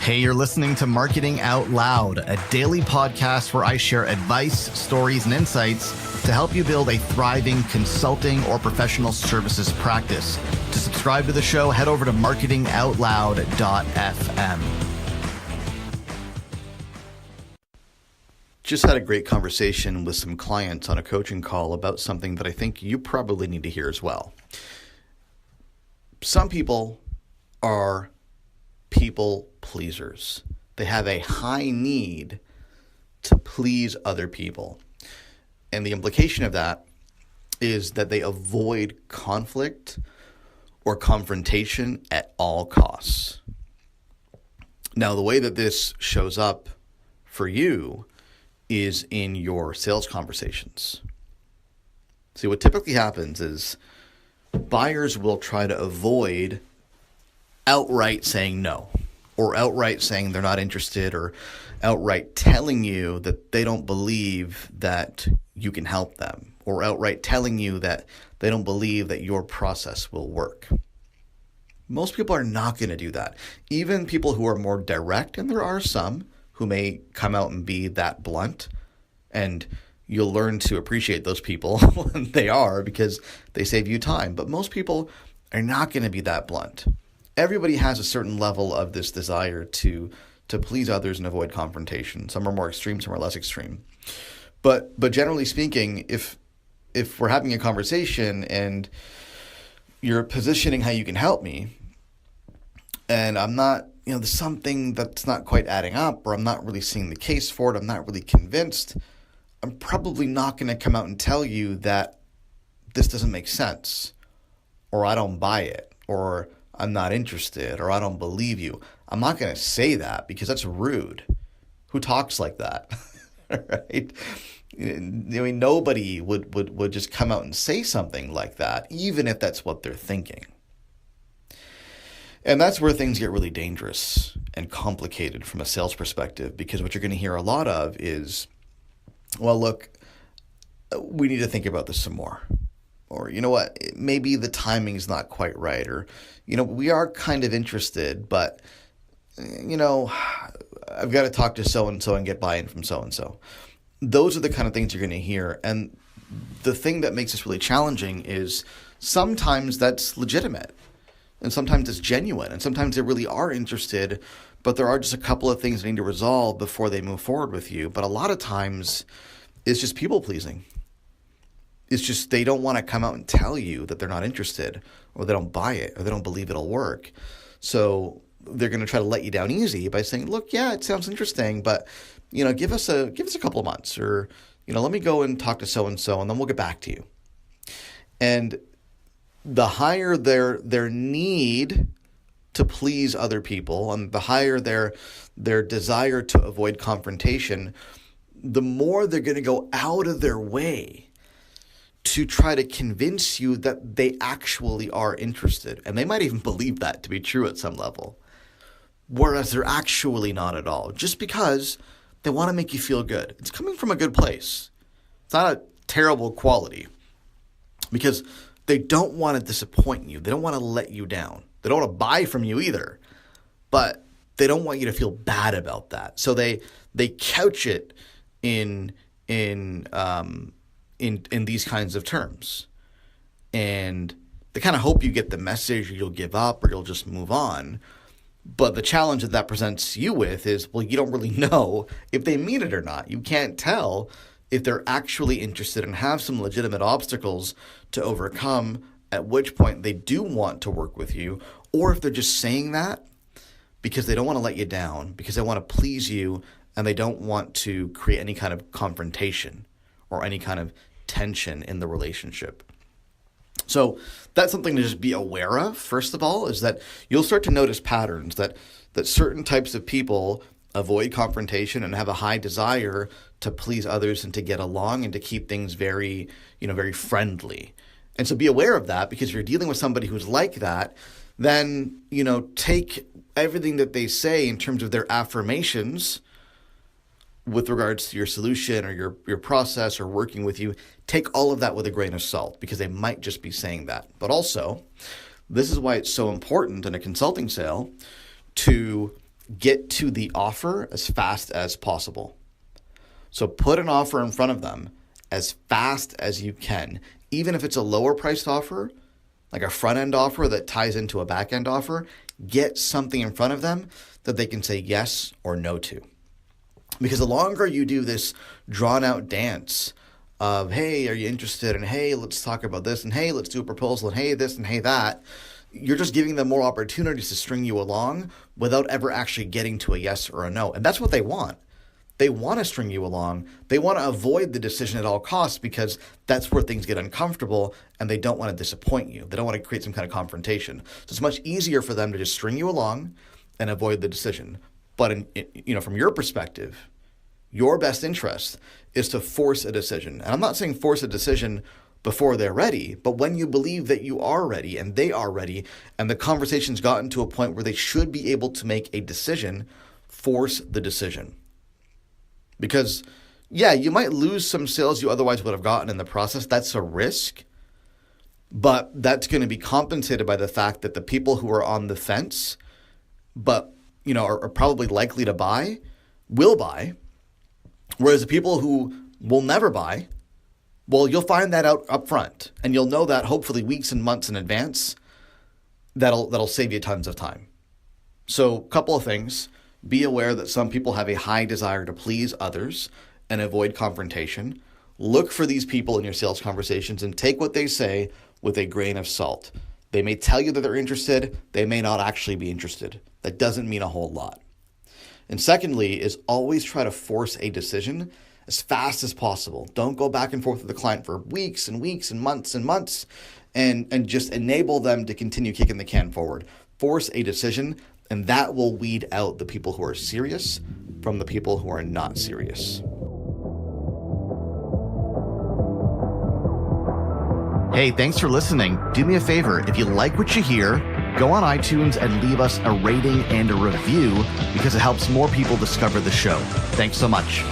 Hey, you're listening to Marketing Out Loud, a daily podcast where I share advice, stories, and insights to help you build a thriving consulting or professional services practice. To subscribe to the show, head over to marketingoutloud.fm. Just had a great conversation with some clients on a coaching call about something that I think you probably need to hear as well. Some people are people pleasers. They have a high need to please other people. And the implication of that is that they avoid conflict or confrontation at all costs. Now, the way that this shows up for you is in your sales conversations. See, what typically happens is buyers will try to avoid outright saying no, or outright saying they're not interested, or outright telling you that they don't believe that you can help them, or outright telling you that they don't believe that your process will work. Most people are not going to do that. Even people who are more direct, and there are some who may come out and be that blunt, and you'll learn to appreciate those people when they are, because they save you time. But most people are not going to be that blunt. Everybody has a certain level of this desire to please others and avoid confrontation. Some are more extreme, some are less extreme. But generally speaking, if we're having a conversation and you're positioning how you can help me, and I'm not, there's something that's not quite adding up, or I'm not really seeing the case for it, I'm not really convinced, I'm probably not going to come out and tell you that this doesn't make sense, or I don't buy it, or I'm not interested, or I don't believe you. I'm not going to say that because that's rude. Who talks like that? Right? Nobody would just come out and say something like that, even if that's what they're thinking. And that's where things get really dangerous and complicated from a sales perspective, because what you're going to hear a lot of is, well, look, we need to think about this some more. Or, you know what, maybe the timing's not quite right. Or, we are kind of interested, but, I've got to talk to so-and-so and get buy-in from so-and-so. Those are the kind of things you're going to hear. And the thing that makes this really challenging is sometimes that's legitimate. And sometimes it's genuine. And sometimes they really are interested, but there are just a couple of things they need to resolve before they move forward with you. But a lot of times it's just people pleasing. It's just they don't want to come out and tell you that they're not interested, or they don't buy it, or they don't believe it'll work. So they're going to try to let you down easy by saying, look, yeah, it sounds interesting, but give us a couple of months, or let me go and talk to so-and-so, and then we'll get back to you. And the higher their need to please other people, and the higher their desire to avoid confrontation, the more they're going to go out of their way to try to convince you that they actually are interested. And they might even believe that to be true at some level, whereas they're actually not at all, just because they want to make you feel good. It's coming from a good place. It's not a terrible quality, because they don't want to disappoint you. They don't want to let you down. They don't want to buy from you either, but they don't want you to feel bad about that. So they couch it in these kinds of terms, and they kind of hope you get the message, or you'll give up, or you'll just move on. But the challenge that presents you with is, well, you don't really know if they mean it or not. You can't tell if they're actually interested and have some legitimate obstacles to overcome, at which point they do want to work with you, or if they're just saying that because they don't want to let you down, because they want to please you, and they don't want to create any kind of confrontation or any kind of tension in the relationship. So that's something to just be aware of. First of all, is that you'll start to notice patterns that certain types of people avoid confrontation and have a high desire to please others and to get along and to keep things very, very friendly. And so be aware of that, because if you're dealing with somebody who's like that, then, take everything that they say in terms of their affirmations with regards to your solution or your process or working with you. Take all of that with a grain of salt, because they might just be saying that. But also, this is why it's so important in a consulting sale to get to the offer as fast as possible. So put an offer in front of them as fast as you can, even if it's a lower priced offer, like a front end offer that ties into a back end offer. Get something in front of them that they can say yes or no to. Because the longer you do this drawn out dance of, hey, are you interested? And hey, let's talk about this. And hey, let's do a proposal. And hey, this and hey, that. You're just giving them more opportunities to string you along without ever actually getting to a yes or a no. And that's what they want. They want to string you along. They want to avoid the decision at all costs because that's where things get uncomfortable and they don't want to disappoint you. They don't want to create some kind of confrontation. So it's much easier for them to just string you along and avoid the decision. But from your perspective, your best interest is to force a decision. And I'm not saying force a decision before they're ready, but when you believe that you are ready and they are ready and the conversation's gotten to a point where they should be able to make a decision, force the decision. Because, yeah, you might lose some sales you otherwise would have gotten in the process. That's a risk. But that's going to be compensated by the fact that the people who are on the fence, but, are probably likely to buy, will buy. Whereas the people who will never buy, well, you'll find that out up front. And you'll know that hopefully weeks and months in advance. That'll save you tons of time. So, a couple of things. Be aware that some people have a high desire to please others and avoid confrontation. Look for these people in your sales conversations and take what they say with a grain of salt. They may tell you that they're interested. They may not actually be interested. That doesn't mean a whole lot. And secondly is always try to force a decision as fast as possible. Don't go back and forth with the client for weeks and weeks and months and just enable them to continue kicking the can forward. Force a decision. And that will weed out the people who are serious from the people who are not serious. Hey, thanks for listening. Do me a favor. If you like what you hear, go on iTunes and leave us a rating and a review because it helps more people discover the show. Thanks so much.